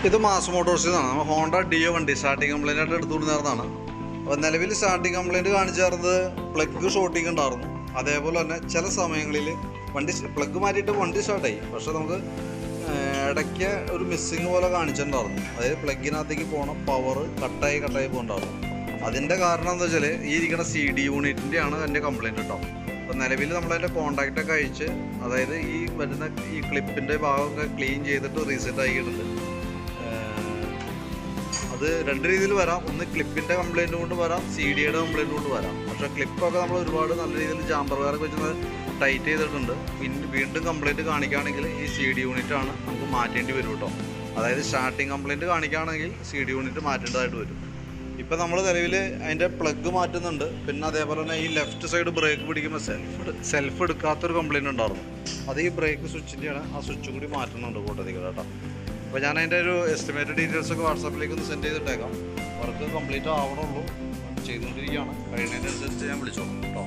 ഇത് മാസ് മോട്ടോഴ്സിൽ നിന്നാണ്. നമ്മൾ ഹോണ്ട ഡിയോ വണ്ടി സ്റ്റാർട്ടിങ് കംപ്ലൈൻ്റ് ആയിട്ട് എടുത്തുകൊണ്ട് നേർന്നതാണ്. അപ്പോൾ നിലവിൽ സ്റ്റാർട്ടിങ് കംപ്ലൈൻറ്റ് കാണിച്ചായിരുന്നത് പ്ലഗ് ഷോർട്ടിങ് ഉണ്ടായിരുന്നു. അതേപോലെ തന്നെ ചില സമയങ്ങളിൽ വണ്ടി പ്ലഗ് മാറ്റിയിട്ട് വണ്ടി സ്റ്റാർട്ടായി, പക്ഷേ നമുക്ക് ഇടയ്ക്ക് ഒരു മിസ്സിങ് പോലെ കാണിച്ചിട്ടുണ്ടായിരുന്നു. അതായത് പ്ലഗിനകത്തേക്ക് പോകണ പവർ കട്ടായി പോകുന്നുണ്ടായിരുന്നു. അതിൻ്റെ കാരണം എന്താ വെച്ചാൽ ഈ ഇരിക്കുന്ന CD യൂണിറ്റിൻ്റെയാണ് എൻ്റെ കംപ്ലയിൻറ്റ് കേട്ടോ. അപ്പോൾ നിലവിൽ നമ്മളതിൻ്റെ കോൺടാക്റ്റൊക്കെ അയച്ച്, അതായത് ഈ വരുന്ന ഈ ക്ലിപ്പിൻ്റെ ഭാഗമൊക്കെ ക്ലീൻ ചെയ്തിട്ട് റീസെറ്റ് ആക്കിയിട്ടുണ്ട്. അത് രണ്ട് രീതിയിൽ വരാം. ഒന്ന് ക്ലിപ്പിൻ്റെ കംപ്ലയിൻറ്റ് കൊണ്ട് വരാം, CD-യുടെ കംപ്ലയിൻറ്റ് കൊണ്ട് വരാം. പക്ഷേ ക്ലിപ്പൊക്കെ നമ്മൾ ഒരുപാട് നല്ല രീതിയിൽ ജാമ്പർ വയറൊക്കെ വെച്ച് ടൈറ്റ് ചെയ്തിട്ടുണ്ട്. വീണ്ടും കംപ്ലയിൻറ്റ് കാണിക്കുകയാണെങ്കിൽ ഈ CD യൂണിറ്റാണ് നമുക്ക് മാറ്റേണ്ടി വരും കേട്ടോ. അതായത് സ്റ്റാർട്ടിങ് കംപ്ലയിൻറ്റ് കാണിക്കുകയാണെങ്കിൽ CD യൂണിറ്റ് മാറ്റേണ്ടതായിട്ട് വരും. ഇപ്പോൾ നമ്മൾ നിലവിൽ അതിൻ്റെ പ്ലഗ് മാറ്റുന്നുണ്ട്. പിന്നെ അതേപോലെ തന്നെ ഈ ലെഫ്റ്റ് സൈഡ് ബ്രേക്ക് പിടിക്കുമ്പോൾ സെൽഫ് എടുക്കാത്തൊരു കംപ്ലയിൻറ്റ് ഉണ്ടായിരുന്നു. അത് ഈ ബ്രേക്ക് സ്വിച്ചിൻ്റെയാണ്. ആ സ്വിച്ച് കൂടി മാറ്റുന്നുണ്ട് കൂട്ടത്തിൽ കേട്ടോ. അപ്പോൾ ഞാൻ അതിൻ്റെ ഒരു എസ്റ്റിമേറ്റഡ് ഡീറ്റെയിൽസൊക്കെ വാട്സാപ്പിലേക്ക് ഒന്ന് സെൻഡ് ചെയ്തിട്ടേക്കാം. വർക്ക് കംപ്ലീറ്റ് ആവണുള്ളൂ, ചെയ്തുകൊണ്ടിരിക്കുകയാണ്. കഴിയുന്നതിനനുസരിച്ച് ഞാൻ വിളിച്ചോളാം കേട്ടോ.